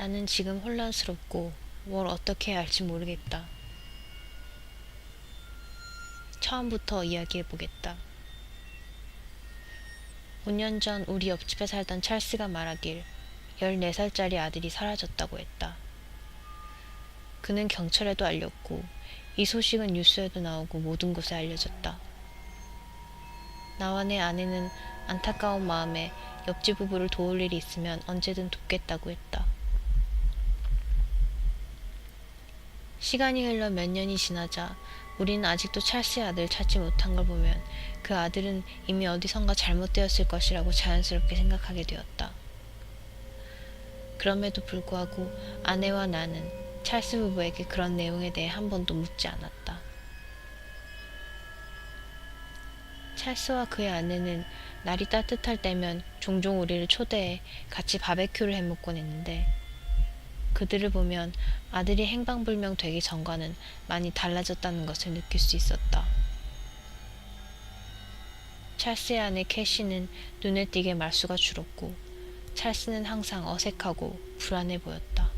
나는 지금 혼란스럽고 뭘 어떻게 해야 할지 모르겠다. 처음부터 이야기해보겠다. 5년 전 우리 옆집에 살던 찰스가 말하길 14살짜리 아들이 사라졌다고 했다. 그는 경찰에도 알렸고 이 소식은 뉴스에도 나오고 모든 곳에 알려졌다. 나와 내 아내는 안타까운 마음에 옆집 부부를 도울 일이 있으면 언제든 돕겠다고 했다. 시간이 흘러 몇 년이 지나자 우리는 아직도 찰스의 아들을 찾지 못한 걸 보면 그 아들은 이미 어디선가 잘못되었을 것이라고 자연스럽게 생각하게 되었다. 그럼에도 불구하고 아내와 나는 찰스 부부에게 그런 내용에 대해 한 번도 묻지 않았다. 찰스와 그의 아내는 날이 따뜻할 때면 종종 우리를 초대해 같이 바베큐를 해먹곤 했는데 그들을 보면 아들이 행방불명 되기 전과는 많이 달라졌다는 것을 느낄 수 있었다. 찰스의 아내 캐시는 눈에 띄게 말수가 줄었고 찰스는 항상 어색하고 불안해 보였다.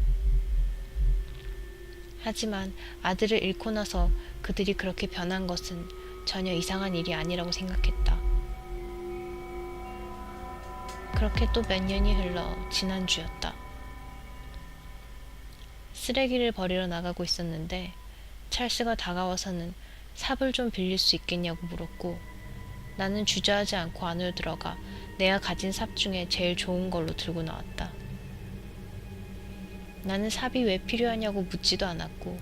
하지만 아들을 잃고 나서 그들이 그렇게 변한 것은 전혀 이상한 일이 아니라고 생각했다. 그렇게 또 몇 년이 흘러 지난주였다. 쓰레기를 버리러 나가고 있었는데 찰스가 다가와서는 삽을 좀 빌릴 수 있겠냐고 물었고 나는 주저하지 않고 안으로 들어가 내가 가진 삽 중에 제일 좋은 걸로 들고 나왔다. 나는 삽이 왜 필요하냐고 묻지도 않았고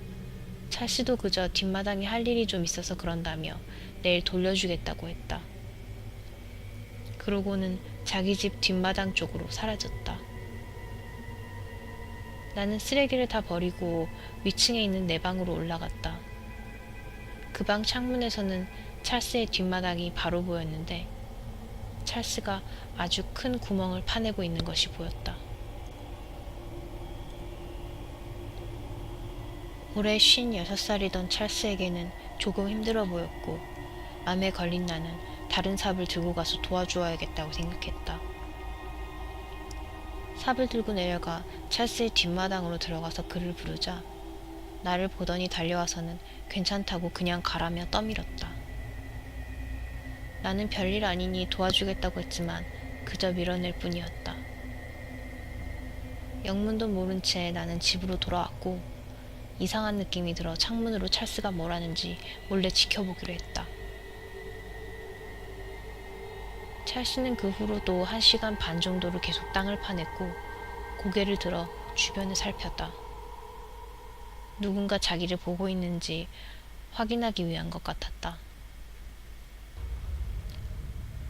찰스도 그저 뒷마당에 할 일이 좀 있어서 그런다며 내일 돌려주겠다고 했다. 그러고는 자기 집 뒷마당 쪽으로 사라졌다. 나는 쓰레기를 다 버리고 위층에 있는 내 방으로 올라갔다. 그 방 창문에서는 찰스의 뒷마당이 바로 보였는데 찰스가 아주 큰 구멍을 파내고 있는 것이 보였다. 올해 56살이던 찰스에게는 조금 힘들어 보였고 맘에 걸린 나는 다른 삽을 들고 가서 도와주어야겠다고 생각했다. 삽을 들고 내려가 찰스의 뒷마당으로 들어가서 그를 부르자 나를 보더니 달려와서는 괜찮다고 그냥 가라며 떠밀었다. 나는 별일 아니니 도와주겠다고 했지만 그저 밀어낼 뿐이었다. 영문도 모른 채 나는 집으로 돌아왔고 이상한 느낌이 들어 창문으로 찰스가 뭘 하는지 몰래 지켜보기로 했다. 찰스는 그 후로도 1시간 반 정도를 계속 땅을 파냈고 고개를 들어 주변을 살폈다. 누군가 자기를 보고 있는지 확인하기 위한 것 같았다.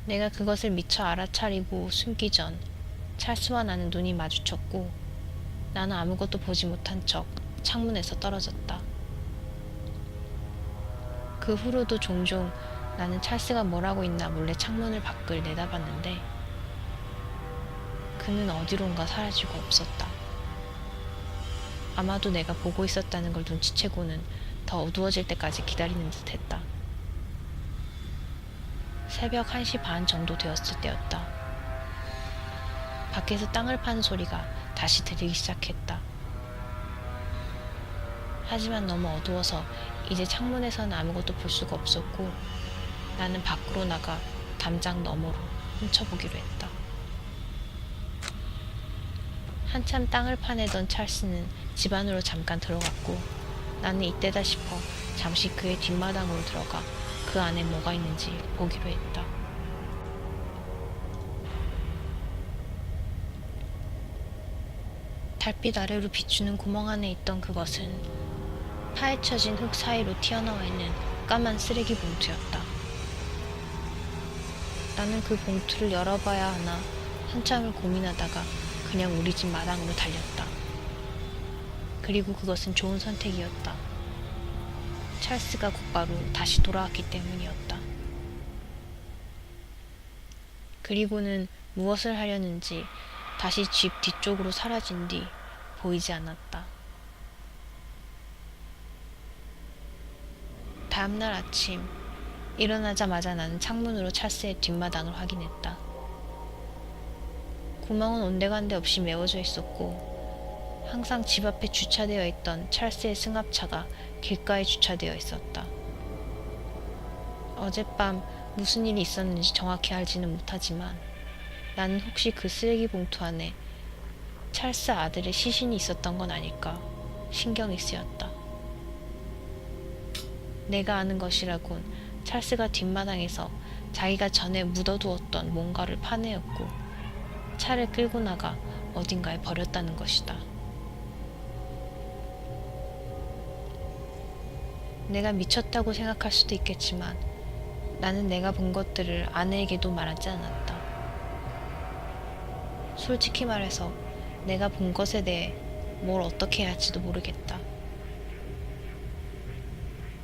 내가 그것을 미처 알아차리고 숨기 전 찰스와 나는 눈이 마주쳤고 나는 아무것도 보지 못한 척 창문에서 떨어졌다. 그 후로도 종종 나는 찰스가 뭘 하고 있나 몰래 창문을 밖을 내다봤는데 그는 어디론가 사라지고 없었다. 아마도 내가 보고 있었다는 걸 눈치채고는 더 어두워질 때까지 기다리는 듯 했다. 새벽 1시 반 정도 되었을 때였다. 밖에서 땅을 파는 소리가 다시 들리기 시작했다. 하지만 너무 어두워서 이제 창문에서는 아무것도 볼 수가 없었고 나는 밖으로 나가 담장 너머로 훔쳐보기로 했다. 한참 땅을 파내던 찰스는 집 안으로 잠깐 들어갔고 나는 이때다 싶어 잠시 그의 뒷마당으로 들어가 그 안에 뭐가 있는지 보기로 했다. 달빛 아래로 비추는 구멍 안에 있던 그것은 파헤쳐진 흙 사이로 튀어나와 있는 까만 쓰레기 봉투였다. 나는 그 봉투를 열어봐야 하나 한참을 고민하다가 그냥 우리 집 마당으로 달렸다. 그리고 그것은 좋은 선택이었다. 찰스가 곧바로 다시 돌아왔기 때문이었다. 그리고는 무엇을 하려는지 다시 집 뒤쪽으로 사라진 뒤 보이지 않았다. 다음날 아침 일어나자마자 나는 창문으로 찰스의 뒷마당을 확인했다. 구멍은 온데간데 없이 메워져 있었고 항상 집 앞에 주차되어 있던 찰스의 승합차가 길가에 주차되어 있었다. 어젯밤 무슨 일이 있었는지 정확히 알지는 못하지만 나는 혹시 그 쓰레기 봉투 안에 찰스 아들의 시신이 있었던 건 아닐까 신경이 쓰였다. 내가 아는 것이라곤 찰스가 뒷마당에서 자기가 전에 묻어두었던 뭔가를 파내었고 차를 끌고 나가 어딘가에 버렸다는 것이다. 내가 미쳤다고 생각할 수도 있겠지만 나는 내가 본 것들을 아내에게도 말하지 않았다. 솔직히 말해서 내가 본 것에 대해 뭘 어떻게 해야 할지도 모르겠다.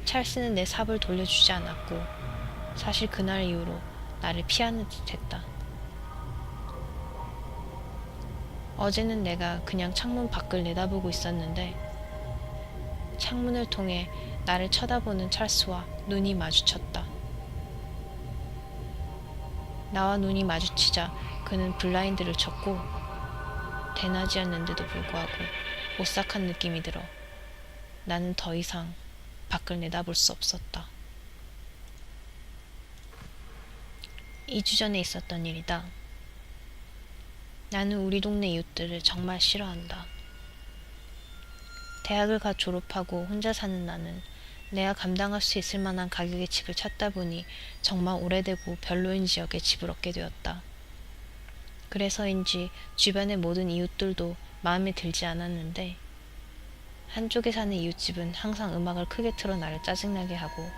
찰스는 내 삽을 돌려주지 않았고 사실 그날 이후로 나를 피하는 듯 했다. 어제는 내가 그냥 창문 밖을 내다보고 있었는데 창문을 통해 나를 쳐다보는 찰스와 눈이 마주쳤다. 나와 눈이 마주치자 그는 블라인드를 쳤고 대낮이었는데도 불구하고 오싹한 느낌이 들어 나는 더 이상 밖을 내다볼 수 없었다. 2주 전에 있었던 일이다. 나는 우리 동네 이웃들을 정말 싫어한다. 대학을 갓 졸업하고 혼자 사는 나는 내가 감당할 수 있을 만한 가격의 집을 찾다 보니 정말 오래되고 별로인 지역에 집을 얻게 되었다. 그래서인지 주변의 모든 이웃들도 마음에 들지 않았는데 한쪽에 사는 이웃집은 항상 음악을 크게 틀어 나를 짜증나게 하고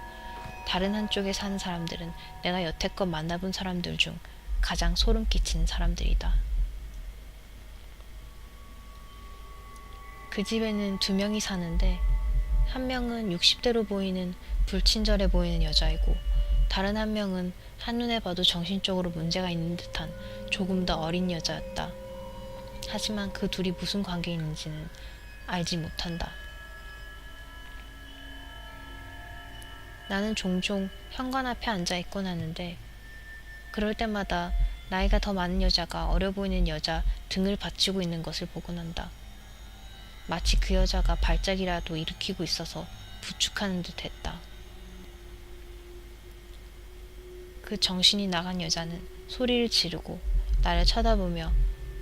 다른 한쪽에 사는 사람들은 내가 여태껏 만나본 사람들 중 가장 소름 끼치는 사람들이다. 그 집에는 2명이 사는데 한 명은 60대로 보이는 불친절해 보이는 여자이고 다른 한 명은 한눈에 봐도 정신적으로 문제가 있는 듯한 조금 더 어린 여자였다. 하지만 그 둘이 무슨 관계 있는지는 알지 못한다. 나는 종종 현관 앞에 앉아 있곤 하는데 그럴 때마다 나이가 더 많은 여자가 어려 보이는 여자 등을 받치고 있는 것을 보곤 한다. 마치 그 여자가 발작이라도 일으키고 있어서 부축하는 듯 했다. 그 정신이 나간 여자는 소리를 지르고 나를 쳐다보며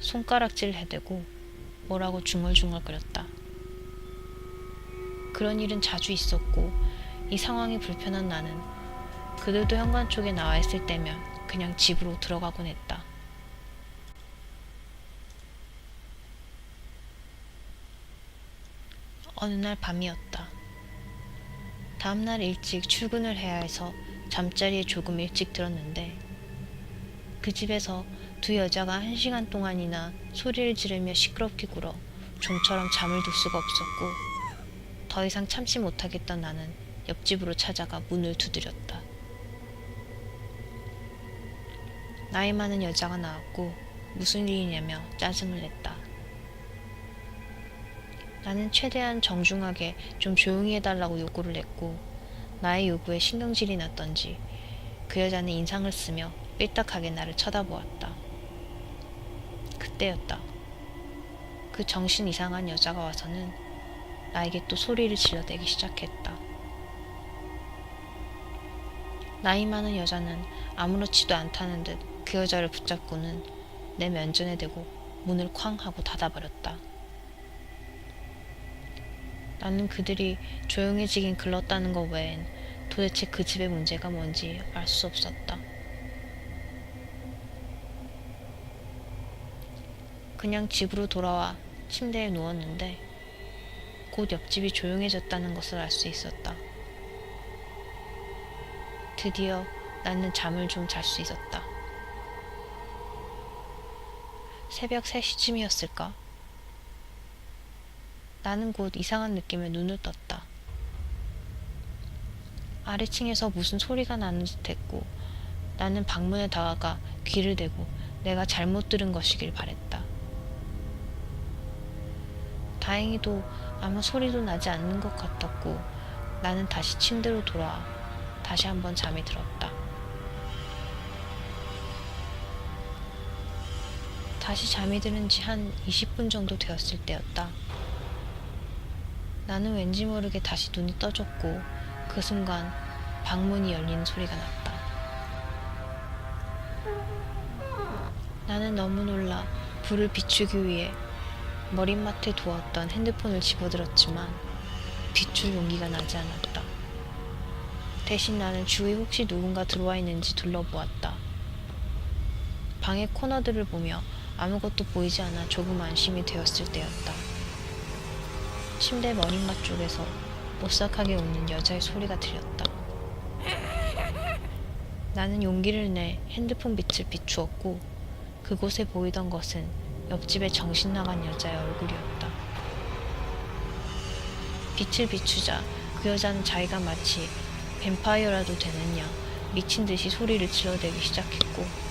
손가락질을 해대고 뭐라고 중얼중얼거렸다. 그런 일은 자주 있었고 이 상황이 불편한 나는 그들도 현관 쪽에 나와 있을 때면 그냥 집으로 들어가곤 했다. 어느 날 밤이었다. 다음날 일찍 출근을 해야 해서 잠자리에 조금 일찍 들었는데 그 집에서 2 여자가 1시간 동안이나 소리를 지르며 시끄럽게 굴어 좀처럼 잠을 들 수가 없었고 더 이상 참지 못하겠던 나는 옆집으로 찾아가 문을 두드렸다. 나이 많은 여자가 나왔고 무슨 일이냐며 짜증을 냈다. 나는 최대한 정중하게 좀 조용히 해달라고 요구를 했고 나의 요구에 신경질이 났던지 그 여자는 인상을 쓰며 삐딱하게 나를 쳐다보았다. 그때였다. 그 정신 이상한 여자가 와서는 나에게 또 소리를 질러대기 시작했다. 나이 많은 여자는 아무렇지도 않다는 듯 그 여자를 붙잡고는 내 면전에 대고 문을 쾅 하고 닫아버렸다. 나는 그들이 조용해지긴 글렀다는 것 외엔 도대체 그 집의 문제가 뭔지 알 수 없었다. 그냥 집으로 돌아와 침대에 누웠는데 곧 옆집이 조용해졌다는 것을 알 수 있었다. 드디어 나는 잠을 좀 잘 수 있었다. 새벽 3시쯤이었을까? 나는 곧 이상한 느낌에 눈을 떴다. 아래층에서 무슨 소리가 나는 듯 했고 나는 방문에 다가가 귀를 대고 내가 잘못 들은 것이길 바랬다. 다행히도 아무 소리도 나지 않는 것 같았고 나는 다시 침대로 돌아와 다시 한번 잠이 들었다. 다시 잠이 드는 지 한 20분 정도 되었을 때였다. 나는 왠지 모르게 다시 눈이 떠졌고 그 순간 방문이 열리는 소리가 났다. 나는 너무 놀라 불을 비추기 위해 머릿맡에 두었던 핸드폰을 집어들었지만 비출 용기가 나지 않았다. 대신 나는 주위에 혹시 누군가 들어와 있는지 둘러보았다. 방의 코너들을 보며 아무것도 보이지 않아 조금 안심이 되었을 때였다. 침대 머릿맡 쪽에서 오싹하게 웃는 여자의 소리가 들렸다. 나는 용기를 내 핸드폰 빛을 비추었고 그곳에 보이던 것은 옆집의 정신 나간 여자의 얼굴이었다. 빛을 비추자 그 여자는 자기가 마치 뱀파이어라도 되는 양 미친 듯이 소리를 질러대기 시작했고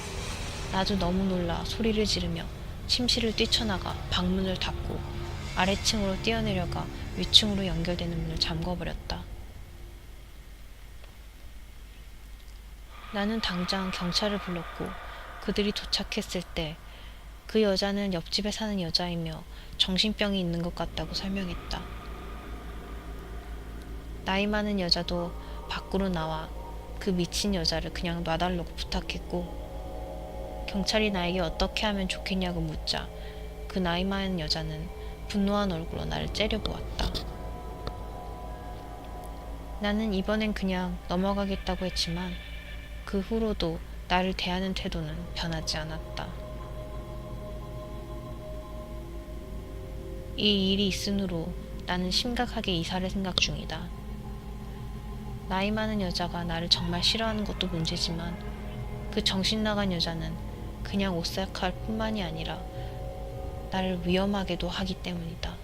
나도 너무 놀라 소리를 지르며 침실을 뛰쳐나가 방문을 닫고 아래층으로 뛰어내려가 위층으로 연결되는 문을 잠궈버렸다. 나는 당장 경찰을 불렀고 그들이 도착했을 때 그 여자는 옆집에 사는 여자이며 정신병이 있는 것 같다고 설명했다. 나이 많은 여자도 밖으로 나와 그 미친 여자를 그냥 놔달라고 부탁했고 경찰이 나에게 어떻게 하면 좋겠냐고 묻자 그 나이 많은 여자는 분노한 얼굴로 나를 째려보았다. 나는 이번엔 그냥 넘어가겠다고 했지만 그 후로도 나를 대하는 태도는 변하지 않았다. 이 일이 있으므로 나는 심각하게 이사를 생각 중이다. 나이 많은 여자가 나를 정말 싫어하는 것도 문제지만 그 정신 나간 여자는 그냥 오싹할 뿐만이 아니라 나를 위험하게도 하기 때문이다.